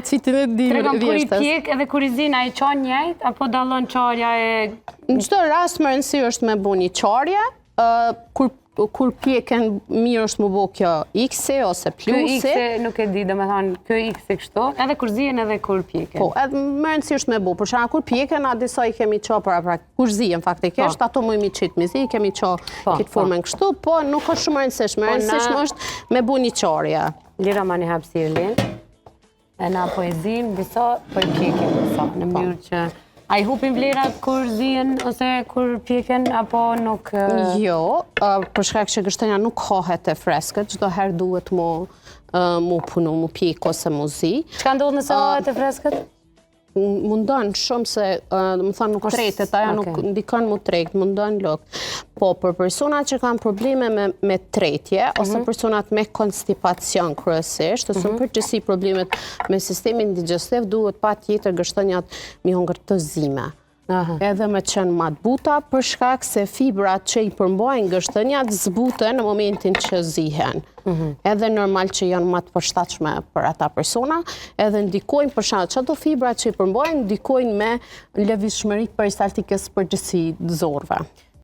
citin e di Tregon kur i vjeshtës. pjek edhe kur i zin, a i qan njëjt, apo dallon qarja e... Në çdo rast më rëndësi është me bu një qarje, kur pjeken mirë është më bo kjo X-i ose Kjo plusi. X-i nuk e di, domethënë kjo X-i kështu, edhe kur zihen edhe kur pjeken. Po, edhe më rëndësi është me bu, për shkak kur pjeken, a disa i kemi qa pra kur zihen faktikisht, ato mu i mi qitë mizi, i kemi qa këtë formën kështu, po nuk është shumë rëndësishme, rëndësishme është me bu një qarje. Lira ma një hapësirë linë, e na po e zim, disa po i pjekin disa, në mënyrë që... A i hupin vlerat kur zihen ose kur pjeken, apo nuk... Jo, për shkak që gështenja nuk hahet e freskët, çdo herë duhet mu punu, mu pjek ose mu zi. Çka ndodh nëse hahet e freskët? Mundon shumë se, më thënë nuk tretet, aja nuk ndikon mu trekt, mundon lok. Po, për personat që kanë probleme me tretje, ose personat me konstipacion kryesisht, ose në përgjithësi problemet me sistemin digestiv, duhet pa tjetër gështenjat mi hongër të zime. Edhe me qenë ma të buta, për shkak se fibrat që i përmbojnë gështenjat zbuten në momentin që zihen. Edhe normal që janë ma të përshtatshme për ata persona, edhe ndikojnë për shkak që ato fibrat që i përmbojnë, ndikojnë me lëvizshmëri peristaltikës përgjithësi të zorëve.